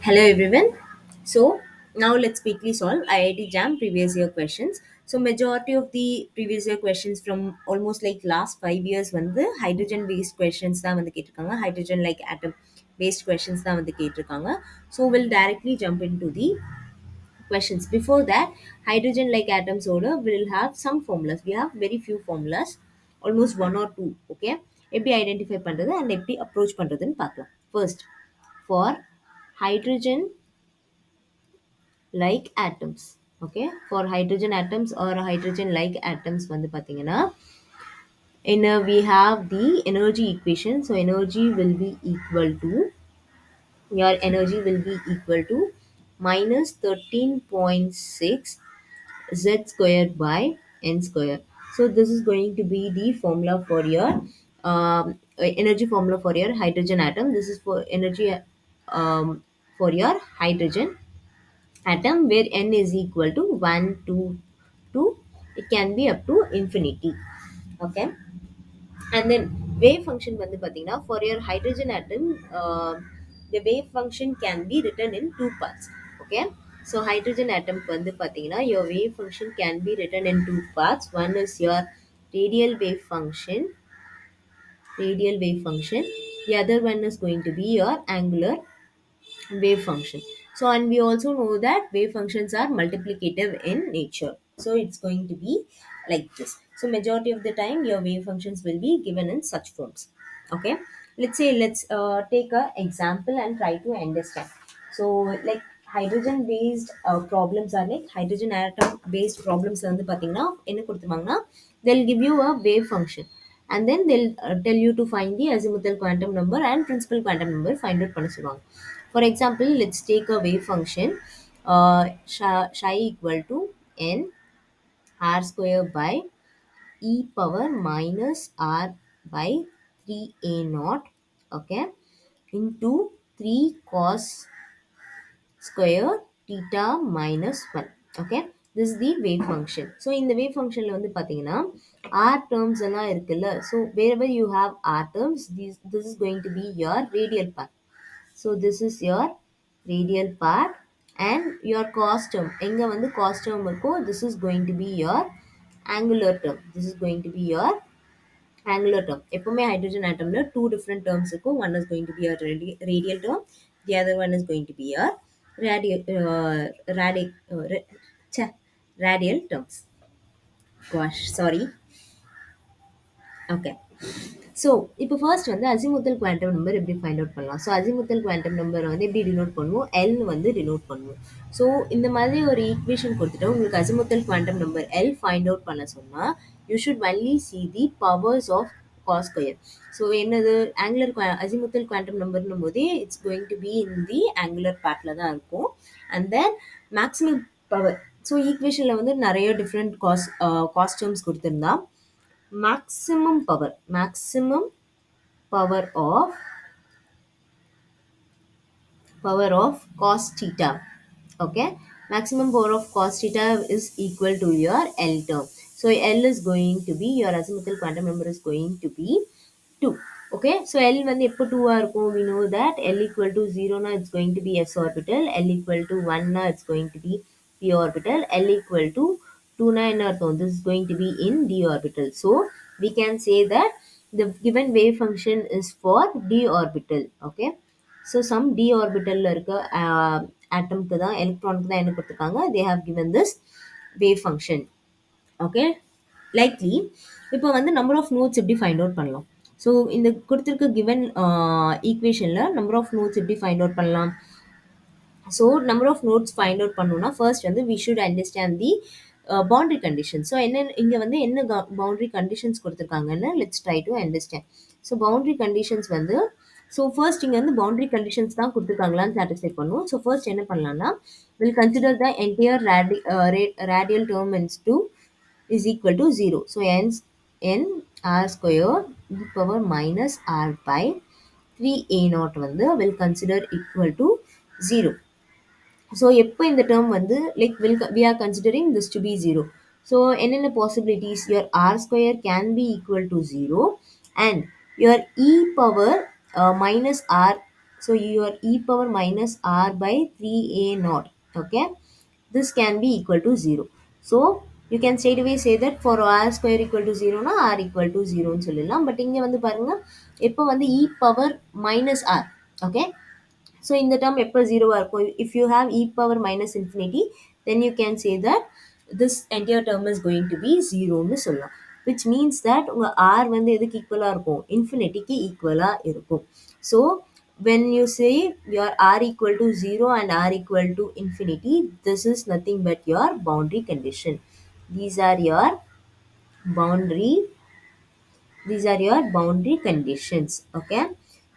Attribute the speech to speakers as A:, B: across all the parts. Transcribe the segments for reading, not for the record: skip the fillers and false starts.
A: Hello everyone. So now let's quickly solve IIT JAM previous year questions. So majority of the previous year questions from almost like last 5 years வந்து hydrogen based questions தான் வந்து கேட்டிருக்காங்க. Hydrogen like atom based questions தான் வந்து கேட்டிருக்காங்க. So we'll directly jump into the questions. Before that, hydrogen like atoms order will have some formulas. We have very few formulas, almost one or two. Okay, எப்படி identify பண்றது and எப்படி approach பண்றதுன்னு பார்க்கலாம். First, for hydrogen like atoms. Okay, for hydrogen atoms or hydrogen like atoms வந்து பாத்தீங்கன்னா in we have the energy equation. So energy will be equal to, your energy will be equal to minus 13.6 z squared by n square. So this is going to be the formula for your energy formula for your hydrogen atom. This is for energy for your hydrogen atom, where n is equal to 1 2, it can be up to infinity. Okay, and then wave function வந்து பார்த்தீங்கன்னா for your hydrogen atom, the wave function can be written in two parts. Okay, so hydrogen atom வந்து பார்த்தீங்கன்னா your wave function can be written in two parts. One is your radial wave function, the other one is going to be your angular wave function. So and we also know that wave functions are multiplicative in nature, so it's going to be like this. So majority of the time your wave functions will be given in such forms. Okay, let's take a example and try to understand. So like hydrogen based problems are like hydrogen atom based problems வந்து பாத்தீங்கன்னா என்ன கொடுத்துருவாங்கன்னா they'll give you a wave function, and then they'll tell you to find the azimuthal quantum number and principal quantum number find out பண்ண சொல்லுவாங்க. For example, let's take a wave function psi equal to n r square by e power minus r by 3 a naught, okay, into 3 cos square theta minus 1. Okay, this is the wave function. So in the wave function வந்து பாத்தீங்கன்னா r terms எல்லாம் இருக்குல்ல, so wherever you have r terms, this is going to be your radial part. So this is your radial part, and your cos term எங்க வந்து cos term இருக்கோ, this is going to be your angular term. This is going to be your angular term. எப்பவுமே hydrogen atomல two different terms இருக்கும். One is going to be a radial term, the other one is going to be a radial radial radial terms. Gosh, sorry. Okay. So இப்போ first வந்து azimuthal quantum number எப்படி find out பண்ணலாம். So azimuthal quantum number வந்து எப்படி denote பண்ணுவோம், L வந்து denote பண்ணுவோம். So இந்த மாதிரி ஒரு ஈக்குவேஷன் கொடுத்துட்டு உங்களுக்கு azimuthal quantum number L find out பண்ண சொன்னால் you should only see the powers of cos square. So என்னது ஆங்குலர் அசிமுத்தல் குவாண்டம் நம்பர்னும் போதே it's going to be in the angular பார்ட்டில் தான் இருக்கும். And then maximum power. So ஈக்குவேஷனில் வந்து நிறைய டிஃப்ரெண்ட் காஸ்ட் டேர்ம்ஸ் கொடுத்துருந்தா maximum power of cos theta. Okay, maximum power of cos theta is equal to your L term. So L is going to be, your azimuthal quantum number is going to be 2. Okay, so L வந்து எப்போ 2 இருக்கும், we know that L equal to 0 na it's going to be s orbital, L equal to 1 na it's going to be p orbital, L equal to 2 na என்ன அர்த்தம், this is going to be in d orbital. So we can say that the given wave function is for d orbital. Okay, so some d orbital இருக்க atomக்கு தான், எலக்ட்ரானுக்கு தான் என்ன கொடுத்துருக்காங்க, they have given this wave function. Okay, likely இப்போ வந்து number of nodes எப்படி find out பண்ணலாம். So இந்த கொடுத்துருக்க கிவன் ஈக்குவேஷனில் நம்பர் ஆஃப் நோட்ஸ் எப்படி ஃபைண்ட் அவுட் பண்ணலாம். So number of nodes find out பண்ணணும்னா ஃபர்ஸ்ட் வந்து we should understand the boundary condition. So என்ன இங்கே வந்து என்ன பவுண்டரி கண்டிஷன்ஸ் கொடுத்துருக்காங்கன்னு let's try to understand. So boundary conditions வந்து, ஸோ ஃபர்ஸ்ட் இங்கே வந்து பவுண்டரி கண்டிஷன்ஸ் தான் கொடுத்துருக்காங்களான்னு சாட்டிஸ்ஃபை பண்ணுவோம். ஸோ ஃபர்ஸ்ட் என்ன பண்ணலாம்னா, will consider the entire radial term into is equal to 0. So n r square e power minus r by 3 a naught வந்து will consider equal to 0. So எப்போ இந்த term வந்து like we are considering this to be 0. So என்னென்ன possibilities, your r square can be equal to 0 and your e power minus r So your e power minus r by 3a naught. Okay, this can be equal to 0. So you can straight away say that for r square equal to 0 na r equal to 0 ன்னு சொல்லலாம். But இங்க வந்து பாருங்க எப்போ வந்து e power minus r. Okay, so in the term எப்போ 0 இருக்கும், if you have e power minus infinity, then you can say that this entire term is going to be 0 ன்னு சொல்லலாம். which means that உங்க r வந்து எதுக்கு ஈக்குவலா இருக்கும், இன்ஃபினிட்டிக்கு ஈக்குவலா இருக்கும். so when you say your r equal to 0 and r equal to infinity, this is nothing but your boundary condition. these are your boundary these are your boundary conditions. Okay,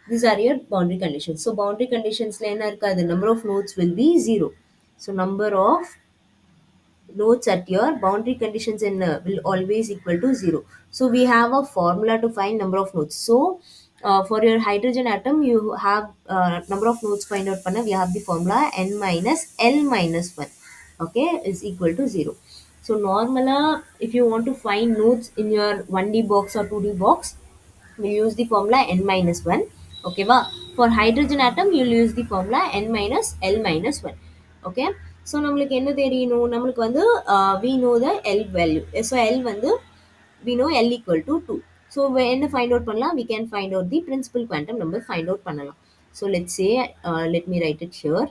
A: these are your boundary conditions. So boundary conditions la enna irukku, the number of nodes will be 0. So number of nodes at your boundary conditions in will always equal to 0. So we have a formula to find number of nodes. So for your hydrogen atom you have number of nodes find out panna, we have the formula n minus l minus 1, okay, is equal to 0. So normally if you want to find nodes in your 1D box or 2D box, we'll use the formula n minus 1. Okay va, for hydrogen atom you'll use the formula n minus l minus 1. Okay, so நம்மளுக்கு என்ன தெரியணும், நம்மளுக்கு வந்து we know the l value. So l வந்து we know l equal to 2. So என்ன find out பண்ணலாம், we can find out the principal quantum number find out பண்ணலாம். So let's say let me write it here,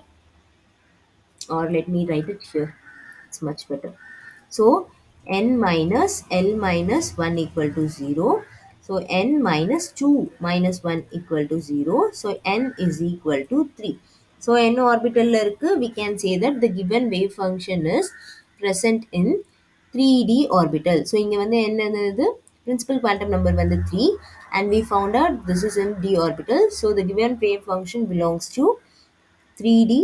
A: or let me write it here, it's much better. So n minus L minus 1 equal to 0. So n minus 2 minus 1 equal to 0. So n is equal to 3. So n orbital la irukku, we can say that the given wave function is present in 3D orbital. So இங்க வந்து என்னது, principal quantum number வந்து 3 and we found out this is in d orbital. So the given wave function belongs to 3D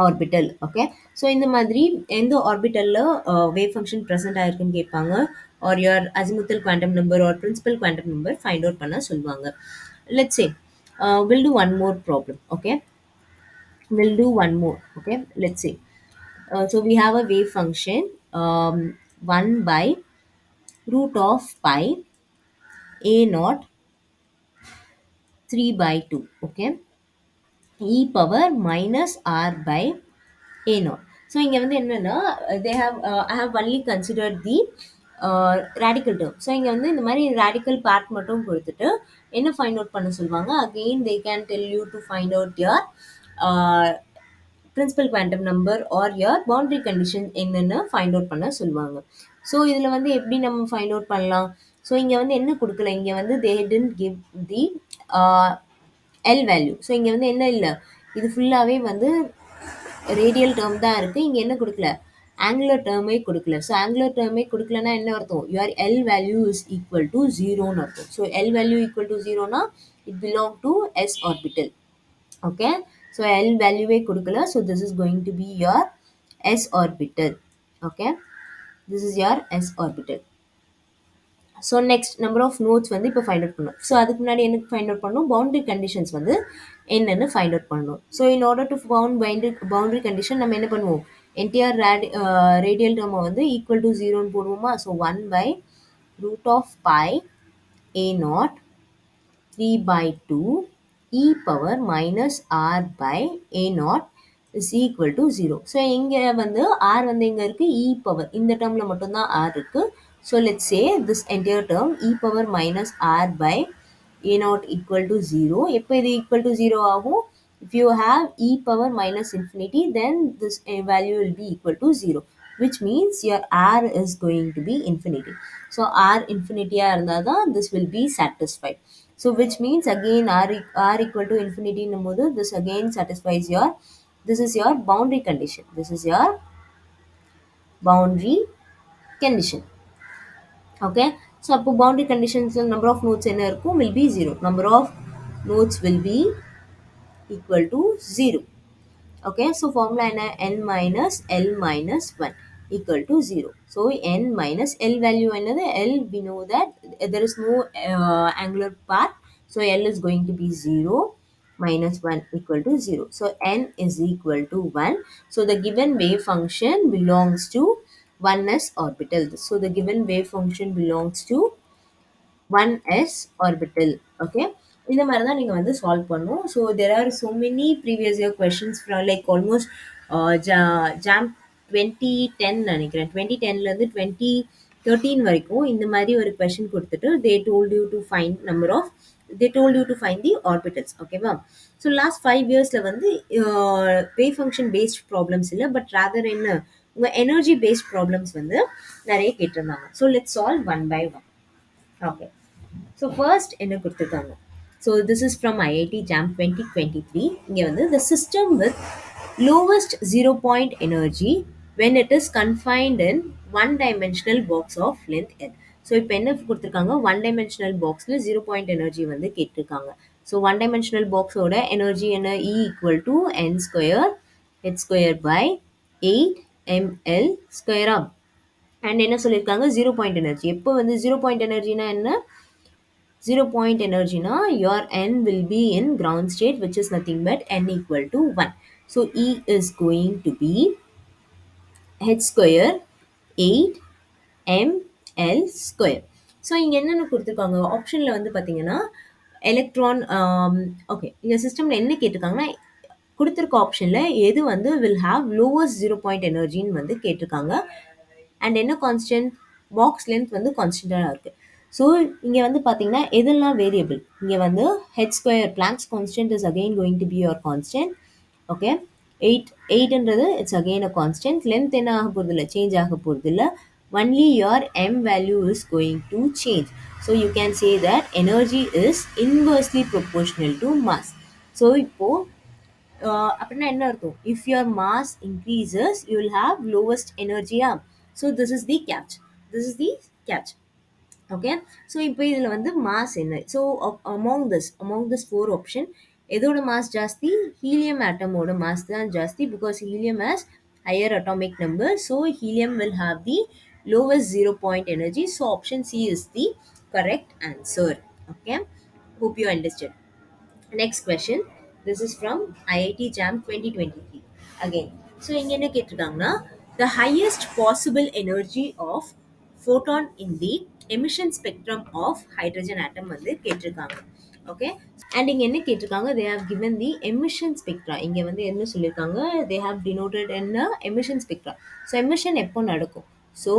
A: orbital. Okay, so இந்த மாதிரி எந்த ஆர்பிட்டலில் wave function present ஆயிருக்குன்னு கேட்பாங்க, or your azimuthal quantum number or principal quantum number find out பண்ண சொல்லுவாங்க. Let's say will do one more problem. Okay, will do one more. Okay, let's say so we have a wave function 1 by root of pi a naught 3 by 2. Okay, e power minus r by a naught. So இங்கே வந்து என்னென்னா they have I have only considered the radical term. So இங்கே வந்து இந்த மாதிரி radical part மட்டும் கொடுத்துட்டு என்ன ஃபைண்ட் அவுட் பண்ண சொல்லுவாங்க, again they can tell you to find out your principal quantum number or your boundary condition என்னென்னு ஃபைண்ட் அவுட் பண்ண சொல்லுவாங்க. ஸோ இதில் வந்து எப்படி நம்ம ஃபைண்ட் அவுட் பண்ணலாம், ஸோ இங்கே வந்து என்ன கொடுக்கல, இங்கே வந்து தே didn't give the L value. So இங்கே வந்து என்ன இல்லை, இது ஃபுல்லாகவே வந்து ரேடியல் டேர்ம் தான் இருக்குது, இங்கே என்ன கொடுக்கல, ஆங்குலர் டேர்மே கொடுக்கல. ஸோ ஆங்குலர் டேர்மே கொடுக்கலன்னா என்ன அர்த்தம், your L value is equal to ஜீரோன்னு அர்த்தம். So L value equal to ஜீரோனா it belong to s orbital. Okay, so L வேல்யூவே கொடுக்கல, so this is going to be your s orbital. Okay, this is your s orbital. So next number of nodes வந்து இப்போ find out பண்ணணும். So அதுக்கு முன்னாடி எனக்கு find out பண்ணணும், boundary conditions வந்து என்னென்னு ஃபைண்ட் அவுட் பண்ணணும். So in order to found boundary condition நம்ம என்ன பண்ணுவோம், என்டையர் ரேடியல் டேர்மை வந்து ஈக்குவல் டு ஜீரோன்னு போடுவோமா. So 1 by root of pi a naught 3 by 2 e power minus r by a naught is equal to 0. So இங்கே வந்து r வந்து எங்கே இருக்குது, e power இந்த டேர்மில் மட்டும்தான் r இருக்குது. So let's say this entire term e power minus r by a naught equal to 0. எப்போ இது equal to 0 ஆகும், if you have e power minus infinity then this value will be equal to 0, which means your r is going to be infinity. So r infinity இருந்தால் தான் this will be satisfied. So which means again r equal to infinity போது this again satisfies your, this is your boundary condition. This is your boundary condition. Okay, so அப்போ boundary conditions number of nodes என்ன இருக்கும், will be 0. Number of nodes will be equal to 0. Okay, so formula என்ன, n minus l minus 1 equal to 0. So n minus l value என்னது, l we know that there is no angular part, so l is going to be 0 minus 1 equal to 0. So n is equal to 1. So the given wave function belongs to 1s orbital. So the given wave function belongs to 1s orbital. Okay, இந்த மாரி தான் நீங்க வந்து solve பண்ணணும். So there are so many previous year questions from like almost JAM 2010 நெனைக்கிறேன். 2010லேருந்து 2013 வரைக்கும் இந்த மாரி ஒரு கொஸ்டின் குடுத்துட்டு they told you to find the orbitals. ஓகேவா? ஸோ லாஸ்ட் 5 இயர்ஸ்ல வந்து வேவ் ஃபங்ஷன் பேஸ்ட் ப்ராப்ளம்ஸ் இல்ல. பட் ராதர் என்ன உங்க எனர்ஜி பேஸ்ட் ப்ராப்ளம்ஸ் வந்து நெறைய கேட்டிருந்தாங்க. So let's solve one by one. Okay. So first என்ன குடுத்துருக்காங்க? So this is from IIT JAM 2023. இங்க வந்து the system with lowest zero point energy when it is confined in one dimensional box of length n. So இப்போ என்ன கொடுத்துருக்காங்க? One dimensional பாக்ஸில் zero point energy வந்து கேட்டிருக்காங்க. ஸோ ஒன் டைமென்ஷனல் பாக்ஸோட energy என்ன? E equal to n square h square by 8 ml ஸ்கொயரா. And என்ன சொல்லியிருக்காங்க? Zero point energy. எப்போ வந்து ஜீரோ பாயிண்ட் எனர்ஜினா என்ன? Zero point energy na your n will be in ground state, which is nothing but n equal to 1. So E is going to be h square 8 ml square. So இங்கே என்னென்ன கொடுத்துருக்காங்க ஆப்ஷனில் வந்து பார்த்தீங்கன்னா electron. Okay, இங்கே சிஸ்டமில் என்ன கேட்டிருக்காங்கன்னா கொடுத்துருக்க ஆப்ஷனில் எது வந்து will have lowest zero point எனர்ஜின்னு வந்து கேட்டிருக்காங்க. அண்ட் என்ன கான்ஸ்டன்ட்? பாக்ஸ் லென்த் வந்து கான்ஸ்டன்டாக இருக்குது. ஸோ இங்கே வந்து பார்த்தீங்கன்னா எதெல்லாம் வேரியபிள்? இங்கே வந்து h square Planck's constant is again going to be your constant. Okay, எயிட்ன்றது it's again a constant. Length என்ன ஆக போகிறது இல்லை, சேஞ்ச் ஆக போகிறது இல்லை. Only your m value is going to change. So you can say that energy is inversely proportional to mass. ஸோ இப்போது அப்படின்னா என்ன அர்த்தம்? If your mass increases you will have lowest எனர்ஜியா. So this is the catch. This is the catch. Okay. So இப்போ இதில் வந்து mass என்ன? So among this four option எதோட மாஸ் ஜாஸ்தி? ஹீலியம் ஆட்டமோட மாஸ் தான் ஜாஸ்தி. Because helium has higher atomic number. So helium will have the lowest zero point energy. So option C is the correct answer. Okay. Hope you understood. Next question. This is from IIT JAM 2023. Again. So இங்க என்ன கேட்டிருக்காங்கன்னா the highest possible energy of photon in the emission spectrum of hydrogen atom வந்து கேட்டிருக்காங்க. Okay. And இங்க என்ன கேட்டிருக்காங்க? they have given the emission spectra. இங்க வந்து என்ன சொல்லியிருக்காங்க? they have denoted என்ன emission spectra. so emission எப்போ நடக்கும்? so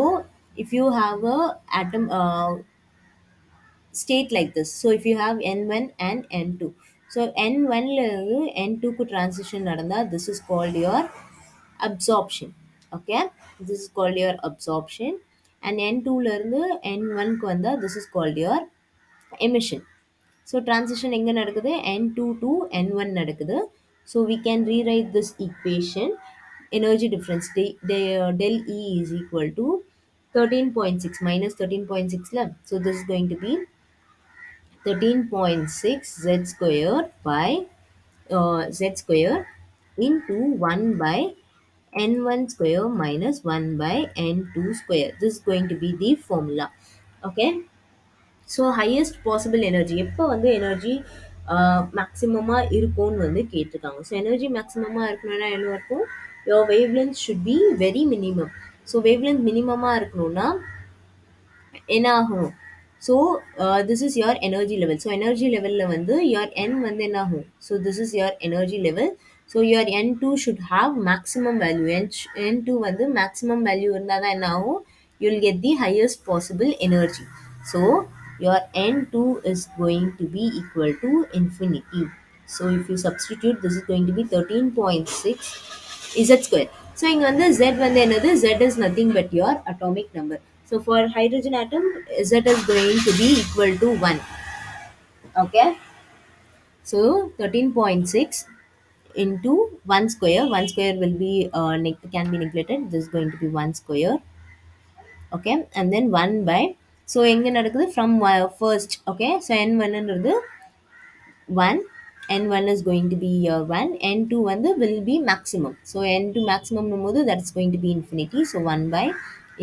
A: if you have a atom state like this. So if you have N1 and N2. So N1 ல இருந்து N2 க்கு transition நடந்தா this is called your absorption. Okay. This is called your absorption. And N2 ல இருந்து N1 க்கு வந்தா this is called your emission. So transition எங்க நடக்குது? N2 to N1 நடக்குது. So we can rewrite this equation. Energy difference del E is equal to 13.6 minus 13.6 la. So this is going to be 13.6 z square by z square into 1 by n1 square minus 1 by n2 square. This is going to be the formula. Okay. So highest possible energy எப்போ வந்து energy மேக்ஸிமமாக இருக்கும்னு வந்து கேட்டிருக்காங்க. So energy மேக்ஸிமமாக இருக்கணும்னா என்ன இருக்கும்? Your wavelength should be very minimum. So wavelength மினிமமாக இருக்கணும்னா என்ன ஆகும்? So this is your energy level. So energy லெவலில் வந்து யுவர் என் வந்து என்ன ஆகும்? So this is your energy level. So your n two should have maximum value. N two வந்து மேக்ஸிமம் வேல்யூ இருந்தால் தான் என்ன ஆகும்? You will get the highest possible energy. So your n2 is going to be equal to infinity. So if you substitute, this is going to be 13.6 z square. So இங்க வந்து z வந்து என்னது? Z is nothing but your atomic number. So for hydrogen atom, z is going to be equal to 1. Okay. So 13.6 into 1 square. 1 square will be can be neglected. This is going to be 1 square. Okay. And then 1 by, so எங்க நடக்குது? From first. Okay. So n1 ன்றது 1, n1 is going to be 1, n2 வந்து will be maximum. So n2 maximum போது that's going to be infinity. So 1 by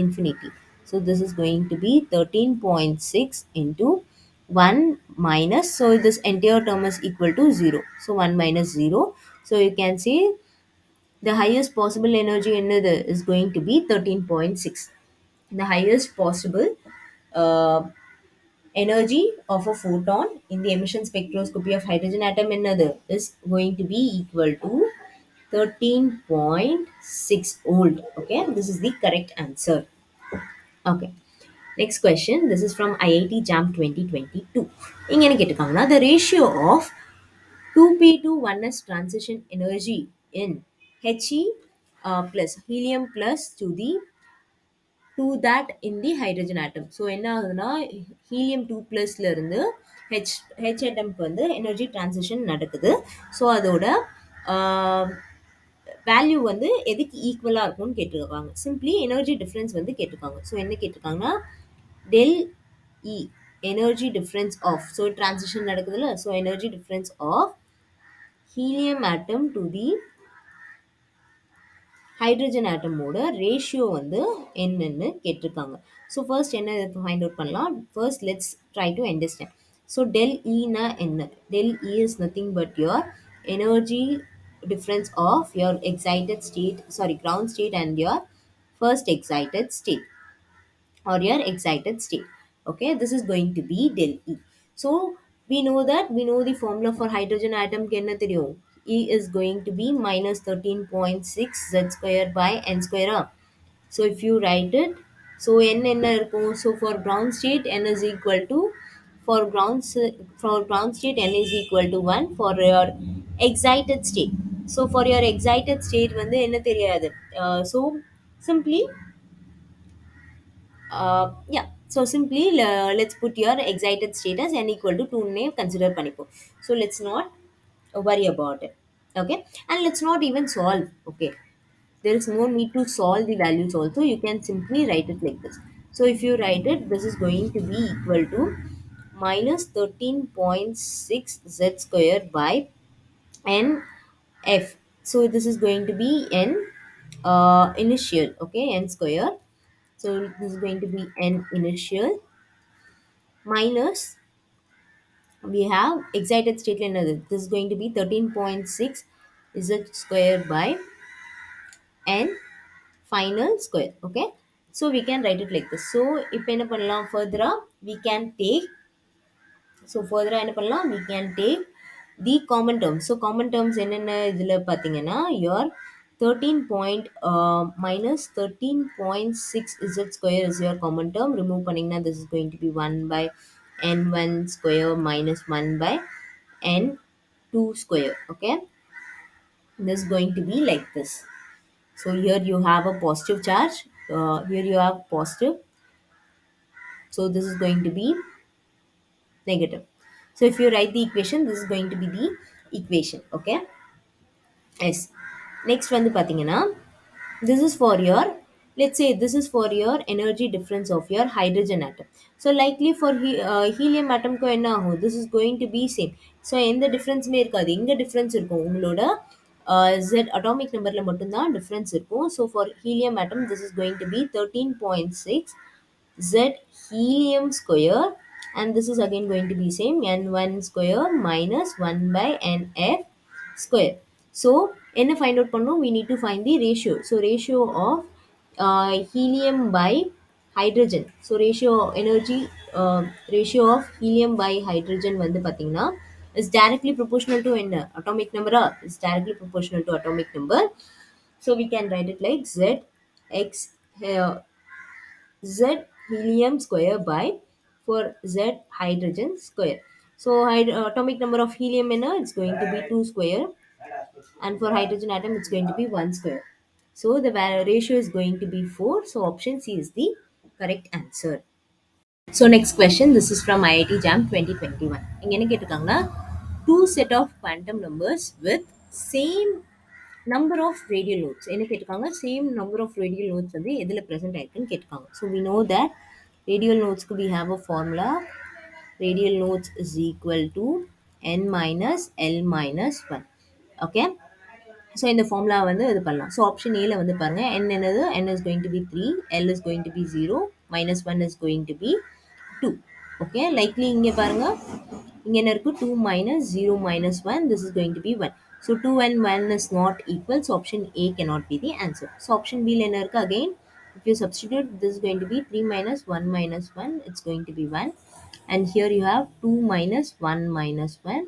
A: infinity. So this is going to be 13.6 into 1 minus, so this entire term is equal to 0. So 1 minus 0. So you can say the highest possible energy என்னது is going to be 13.6. The highest possible uh, energy of a photon in the emission spectroscopy of hydrogen atom another is going to be equal to 13.6 volt. Okay, this is the correct answer. Okay, next question. This is from IIT JAM 2022. இங்க என்ன கேட்டிருக்காங்கன்னா, the ratio of 2p to 1s transition energy in He plus helium plus to that in the hydrogen atom. So என்ன ஆகுதுன்னா, helium 2 ப்ளஸ்ல இருந்து H அட்டம்க்கு வந்து energy transition நடக்குது. So அதோட value வந்து எதுக்கு ஈக்குவலாக இருக்கும்னு கேட்டிருக்காங்க. சிம்பிளி எனர்ஜி டிஃப்ரென்ஸ் வந்து கேட்டிருக்காங்க. ஸோ என்ன கேட்டிருக்காங்கன்னா, del E energy difference of, so transition நடக்குதுல்ல, so energy difference of helium atom to the hydrogen ஆட்டமோட ரேஷியோ வந்து என்னன்னு கேட்டிருக்காங்க. ஸோ ஃபர்ஸ்ட் என்ன ஃபைண்ட் அவுட் பண்ணலாம். First let's try to understand. So del இனா என்ன? Del E is nothing but your energy difference of your excited state, sorry, ground state and your first excited state or your excited state. Okay, this is going to be del E. So we know that, we know the formula for hydrogen atom க்கு என்ன தெரியும்? E is going to be minus 13.6 z square by n square ah? So if you write it, so n என்ன இருக்கும்? So for ground state n is equal to, for ground state n is equal to 1 for your excited state. So for your excited state வந்து என்ன தெரியாது. So simply yeah, so simply let's put your excited state as n equal to 2 னே consider பண்ணிப்போம். So let's not worry about it. Okay, and let's not even solve. Okay, there is no need to solve the values also, you can simply write it like this. So if you write it, this is going to be equal to minus 13.6 z square by n f. So this is going to be n initial, okay, n square. So this is going to be n initial minus, we have excited state another. This is going to be 13.6 z square by n final square. Okay, so we can write it like this. So இப்போ என்ன பண்ணலாம், further we can take, so further என்ன பண்ணலாம், we can take the common terms. So common terms என்னென்ன இதில் பார்த்தீங்கன்னா, your 13 point minus 13.6 z square is your common term. Remove பண்ணிங்கன்னா, this is going to be 1 by n1 square minus 1 by n2 square. Okay, this is going to be like this. So here you have a positive charge, here you have positive, so this is going to be negative. So if you write the equation, this is going to be the equation. Okay, yes. Next வந்து பார்த்தீங்கன்னா, this is for your, let's say this is for your energy difference of your hydrogen atom. So likely for helium atom க்கு என்ன ஆகும், this is going to be same. So எந்த டிஃப்ரென்ஸுமே இருக்காது, இங்கே difference இருக்கும், உங்களோட z அட்டாமிக் நம்பரில் மட்டும்தான் டிஃப்ரென்ஸ் இருக்கும். So for helium atom this is going to be 13.6 z helium square, and this is again going to be same, n1 square minus 1 by nf square. So என்ன find out பண்ணோம், we need to find the ratio. So ratio of helium by hydrogen. So ratio of helium by hydrogen வந்து பார்த்தீங்கன்னா is directly proportional to என்ன, atomic number is directly proportional to atomic number. So we can write it like z x uh, z helium square by for z hydrogen square. So atomic number of helium it's going to be 2 square, and for hydrogen atom it's going to be 1 square. So the ratio is going to be 4. So option C is the correct answer. So next question, this is from IIT JAM 2021. இங்க என்ன கேட்டிருக்காங்கன்னா, two set of quantum numbers with same number of radial nodes. என்ன கேட்டிருக்காங்க, same number of radial nodes வந்து எதில் present ஆயிருக்குன்னு கேட்டிருக்காங்க. So we know that radial nodes we have a formula. Radial nodes is equal to n minus l minus 1. Okay, so இந்த formula வந்து இது பண்ணலாம். ஸோ ஆப்ஷன் ஏல வந்து பாருங்கள், n என்னது, n is going to be 3, l is going to be 0, minus 1 is going to be 2. Okay, likely இங்கே பாருங்கள், இங்கே என்ன இருக்குது, 2 minus 0 minus 1, this is going to be 1. So 2 and 1 is not equal, so option A cannot be the answer. So option B என்ன இருக்குது, again if you substitute, this is going to be 3 minus 1 minus 1, it's going to be 1. and here you have 2 minus 1 minus 1.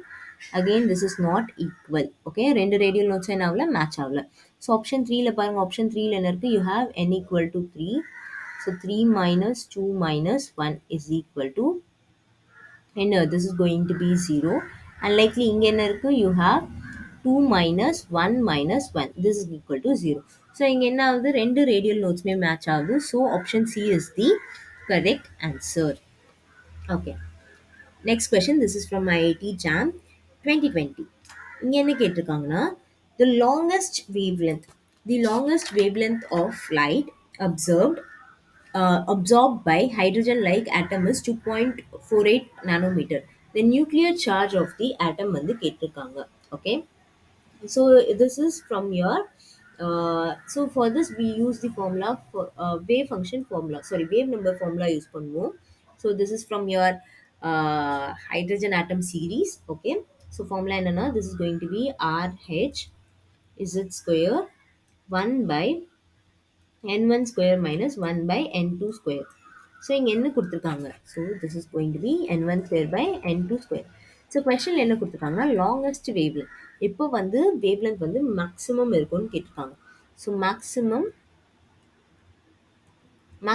A: Again this is not equal. Okay, ரெண்டு radial notes என்ன ஆகல match ஆகல. So option 3 ல பாருங்க, option 3 ல என்ன இருக்கு, you have n equal to 3. So 3 minus 2 minus 1 is equal to, and this is going to be 0. And likely இங்க என்ன இருக்கு, you have 2 minus 1 minus 1, this is equal to 0. So இங்க என்ன ஆகுது, ரெண்டு radial notes மே match ஆகுது. So option C is the correct answer. Okay, next question. This is from IIT JAM 2020. இங்க என்ன கேட்டிருக்காங்கன்னா, the longest wavelength, the longest wavelength of light observed absorbed by hydrogen-like atom is 2.48 nanometer. The nuclear charge of the atom வந்து கேட்டிருக்காங்க. Okay, so this is from your so for this we use the formula for wave function formula, sorry, wave number formula use பண்ணுவோம். So this is from your hydrogen atom series. Okay, so formula என்னன்னா, this is going to be RH z square 1 by n1 square minus 1 by n2 square. So இங்க என்ன கொடுத்திருக்காங்க, so this is going to be n1 square by n2 square. So question என்ன கொடுத்திருக்காங்க, longest wavelength. இப்போ வந்து wavelength வந்து maximum இருக்கும்னு கேட்டிருக்காங்க. So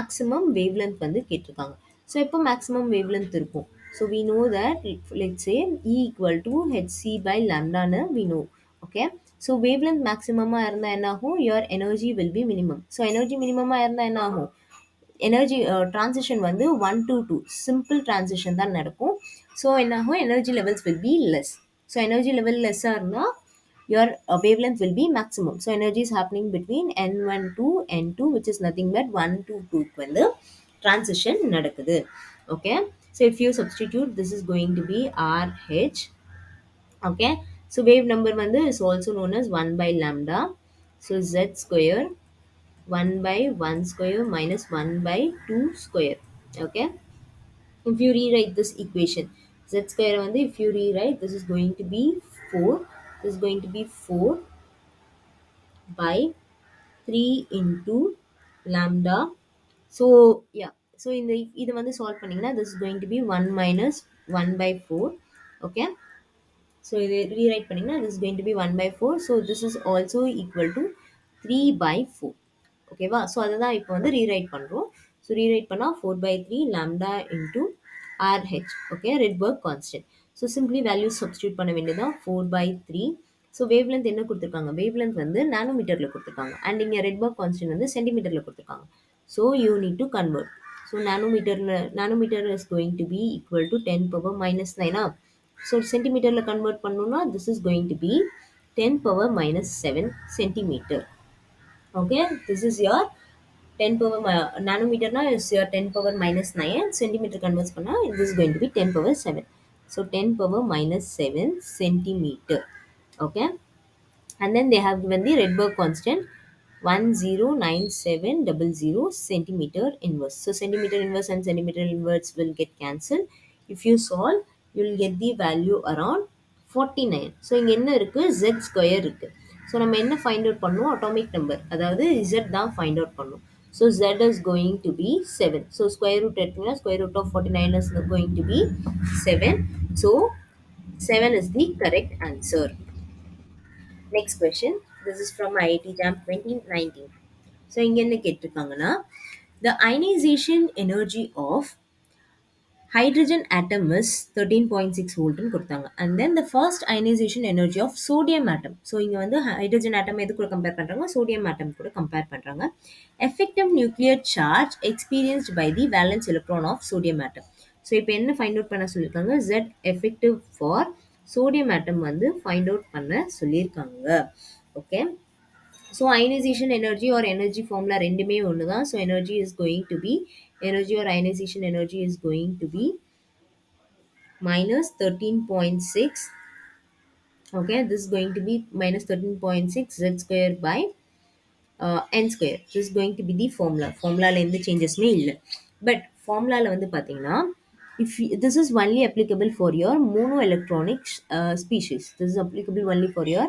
A: maximum wavelength வந்து கேட்டிருக்காங்க. So எப்போ maximum wavelength இருக்கும், so we know that let's say E equal to hc by lambda னு we know. Okay, so wavelength maximum இருந்தா என்ன ஆகும், your energy will be minimum. So energy minimum இருந்தா என்ன ஆகும், எனர்ஜி ட்ரான்சிஷன் வந்து 1 to 2 சிம்பிள் ட்ரான்சிஷன் தான் நடக்கும். ஸோ என்ன ஆகும், energy levels will be less. So energy level லெஸ்ஸாக இருந்தால் your wavelength will be maximum. So energy is happening between n1 to n2, which is nothing but 1 to 2 க்கு வந்து transition நடக்குது. Okay, so if you substitute, this is going to be RH. Okay, so wave number வந்து is also known as 1 by lambda. So z square 1 by 1 square minus 1 by 2 square. Okay, if you rewrite this equation, z square வந்து if you rewrite, this is going to be 4, this is going to be 4 by 3 into lambda. So yeah, so இந்த இது வந்து solve பண்ணீங்கன்னா, this is going to be 1 minus 1 by 4. Okay, so இது rewrite பண்ணீங்கன்னா, this is going to be 1 by 4. So this is also equal to 3 by 4. ஓகேவா, so அதுதான் இப்போ வந்து ரீரைட் பண்ணுறோம். ஸோ ரீரைட் பண்ணால் 4/3 lambda into RH. Okay, Rydberg constant. So simply values substitute பண்ண வேண்டியதான். 4/3. ஸோ வேவ் லென்த் என்ன கொடுத்துருக்காங்க, வேவ் லென்த் வந்து நானோமீட்டரில் கொடுத்துருக்காங்க, அண்ட் இங்கே ரெட்பர்க் கான்ஸ்டன்ட் வந்து சென்டிமீட்டரில் கொடுத்துருக்காங்க. So you need to convert. So nanometre is going to be equal to 10^-9. So சென்டிமீட்டரில் கன்வெர்ட் பண்ணணும்னா, this is going to be 10^-7 centimetre. Okay, this is your 10 power nanometer na is your 10 power minus 9, centimeter converts panna this is going to be 10 power 7. So 10 power minus 7 centimeter. Okay, and then they have given the Rydberg constant 109700 centimeter inverse. So centimeter inverse and centimeter inverse will get cancelled. If you solve, you will get the value around 49. So இங்க என்ன இருக்கு, z square இருக்கு. So நம்ம என்ன find out பண்ணணும், atomic number, அதாவது z தான் find out பண்ணணும். So z is going to be 7. So square root எடுத்தீங்கன்னா square root of 49 is going to be 7. So 7 is the correct answer. Next question. This is from IIT JAM 2019. So இங்க என்ன கேட்டிருக்காங்கன்னா, the ionization energy of hydrogen atom is 13.6 volt ன்னு கொடுத்தாங்க, and then the first ionization energy of sodium atom. So இங்க வந்து hydrogen atom எது கூட compare பண்றாங்க, sodium atom கூட கம்பேர் பண்றாங்க. Effective nuclear charge experienced by the valence electron of sodium atom. So இப்போ என்ன ஃபைண்ட் அவுட் பண்ண சொல்லியிருக்காங்க, Z effective for sodium atom வந்து ஃபைண்ட் அவுட் பண்ண சொல்லியிருக்காங்க. Okay, so ionisation energy or energy formula ரெண்டுமே ஒன்று தான். So energy is going to be, energy or ionisation energy is going to be minus 13.6. Okay, this is going to be minus 13.6 z square by n square. This is going to be the formula. Formulaல எந்த சேஞ்சஸ்மே இல்லை. But ஃபார்முலாவில் வந்து பார்த்தீங்கன்னா, if this is only applicable for your monoelectronic species. This is applicable only for your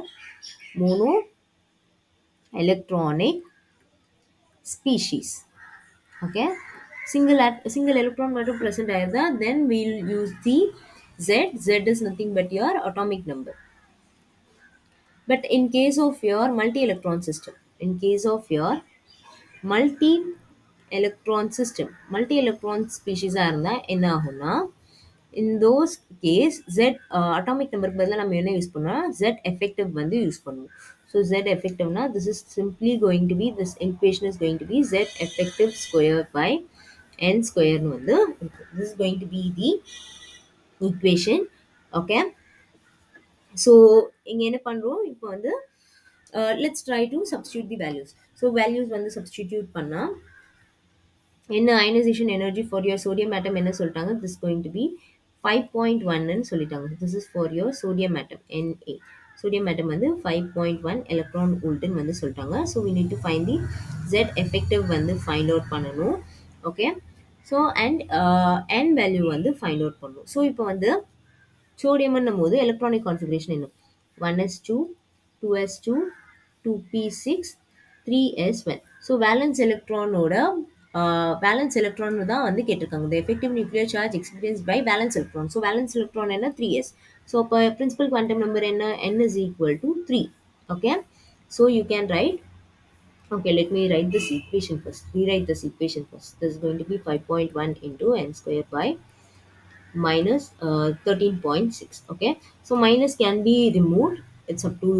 A: monoelectronic species. Okay, single electron மட்டும் present ஆயிருந்தா then we'll use the z is nothing but your atomic number. But in case of your multi electron system, in case of your multi multi electron species இருந்தா என்ன ஆகும்னா, in those case z atomic number பதிலா நம்ம என்ன use பண்ணோம், z effective வந்து use பண்ணுவோம். So z effective na, this is simply going to be, this equation is going to be z effective square by n square னு வந்து இருக்கு. This is going to be the equation. Okay, so இங்க என்ன பண்றோம் இப்போ வந்து, let's try to substitute the values. So values வந்து substitute பண்ணா என்ன ionization energy for your sodium atom என்ன சொல்லிட்டாங்க, this is going to be 5.1 ன்னு சொல்லிட்டாங்க. This is for your sodium atom Na. sodium atom வந்து 5.1 electron volt ன்னு வந்து சொல்லிட்டாங்க. So we need to find the z effective வந்து find out பண்ணணும். Okay, so and n value வந்து find out பண்ணணும். So இப்போ வந்து sodium போது electronic configuration என்ன, 1s2 2s2 2p6 3s1. So valence எலக்ட்ரானோட வேலன்ஸ் எலக்ட்ரான் தான் வந்து கேட்டிருக்காங்க. the effective nuclear charge experienced by valence electron. So valence electron என்ன 3s. ஸோ அப்போ principal quantum number என்ன, n is equal to 3. Okay, so you can write, okay, let me write this equation first. Rewrite this equation first. This is going to be 5.1 into n square by minus 13.6. Okay, so minus can be removed. It's up to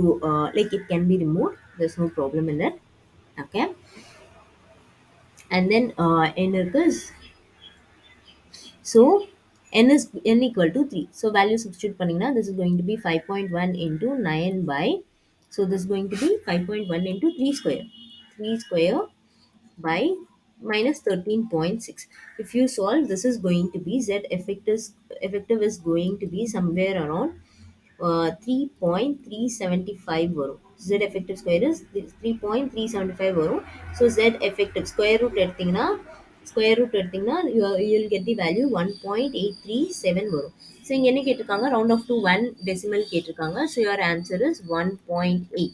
A: like it can be removed. There's no problem in it. Okay, and then n is, so n equal to 3. So value substitute பண்ணீங்கன்னா, this is going to be 5.1 into 9 by, so this is going to be 5.1 into 3 square, 3 square by minus 13.6. If you solve, this is going to be z effective is going to be somewhere around 3.375 வரும். Z effective square is 3.375 வரும். So Z effective square root எடுத்தீங்கன்னா you'll get the value 1.837 வரும். So இங்க என்ன கேட்டிருக்காங்க, round off to 1 decimal கேட்டிருக்காங்க. So your answer is 1.8.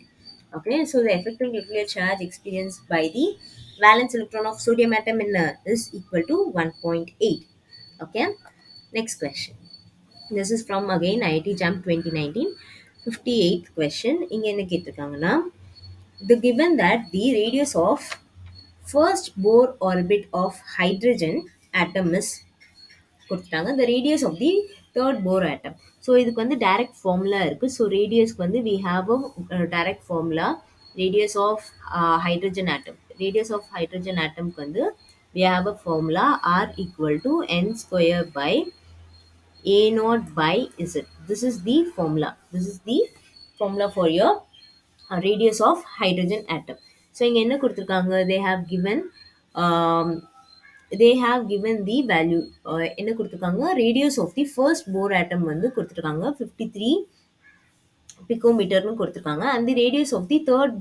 A: Okay, so the effective nuclear charge experienced by the valence electron of sodium atom is equal to 1.8. Okay, next question. This is from again IIT JAM 2019. 58th question. இங்க என்ன கேட்டிருக்காங்கன்னா, the given that the radius of first Bohr orbit of hydrogen atom is கொடுத்துட்டாங்க. the radius of the third Bohr atom. So இதுக்கு வந்து direct formula இருக்கு. So ரேடியஸ்க்கு வந்து we have a direct formula. radius of hydrogen atom. radius of hydrogen atomக்கு வந்து we have a formula R equal to n square by a naught by z. This is the formula. This is the formula for your radius of hydrogen atom. So இங்க என்ன கொடுத்திருக்காங்க, they have given the value, என்ன கொடுத்திருக்காங்க, radius of the first Bohr atom வந்து கொடுத்திருக்காங்க 53 picometer னு கொடுத்திருக்காங்க. and the radius of the third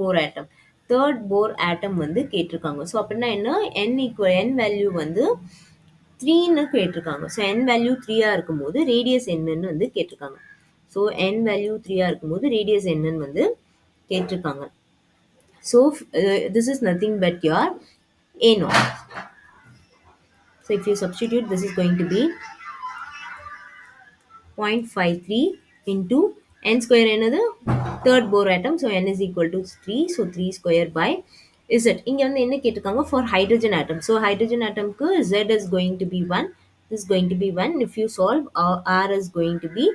A: Bohr atom வந்து கேட்டிருக்காங்க. ஸோ அப்படின்னா என்ன, n வேல்யூ வந்து 3ன்னு கேட்டிருக்காங்க. ஸோ n வேல்யூ 3 இருக்கும்போது ரேடியஸ் என்னன்னு வந்து கேட்டிருக்காங்க. ஸோ n வேல்யூ 3 இருக்கும்போது ரேடியஸ் என்னன்னு வந்து கேட்டிருக்காங்க. So this is nothing but your a naught. So if you substitute, this is going to be 0.53 into n square என்னது third Bohr atom. So n is equal to 3. So 3 square by z. இங்க வந்து என்ன கேட்டிருக்காங்க, for hydrogen atom. So hydrogen atomக்கு z is going to be 1. This is going to be 1. If you solve, R is going to be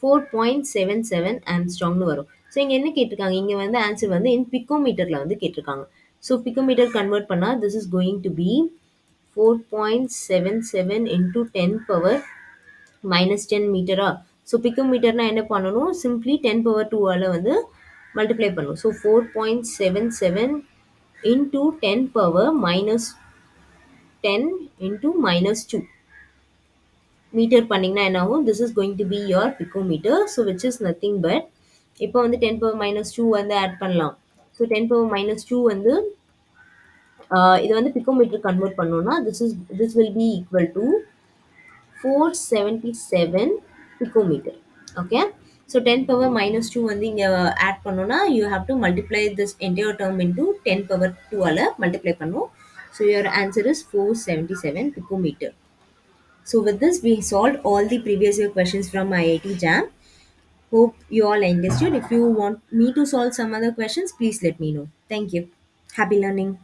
A: 4.77 ஆம்ஸ்ட்ராங்னு வரும். So இங்கே என்ன கேட்டிருக்காங்க, இங்கே வந்து ஆன்சர் வந்து இன் பிக்கோமீட்டரில் வந்து கேட்டிருக்காங்க. ஸோ பிக்கோமீட்டர் கன்வெர்ட் பண்ணால் this is going to be 4.77 into 10 power minus 10 மீட்டரா. ஸோ பிக்கோமீட்டர்னா என்ன பண்ணணும், சிம்பிளி 10 power 2ஆல் வந்து மல்டிப்ளை பண்ணணும். So 4.77 into 10 power minus 10 into minus 2 metre பண்ணிங்கன்னா என்ன ஆகும், this is going to be your picometer. So which is nothing but, இப்போ வந்து 10 power minus 2 வந்து ஆட் பண்ணலாம். ஸோ 10 power minus 2 வந்து இது வந்து பிக்கோமீட்டர் கன்வெர்ட் பண்ணோம்னா this will be equal to 477 picometer. Okay, so 10 power minus 2 வந்து இங்க ஆட் பண்ணோம்னா you have to multiply this entire term into 10 power 2ஆல multiply பண்ணும். So your answer is 477 picometer. So with this, we solved all the previous year questions from IIT Jam. Hope you all understood. If you want me to solve some other questions, please let me know. Thank you. Happy learning.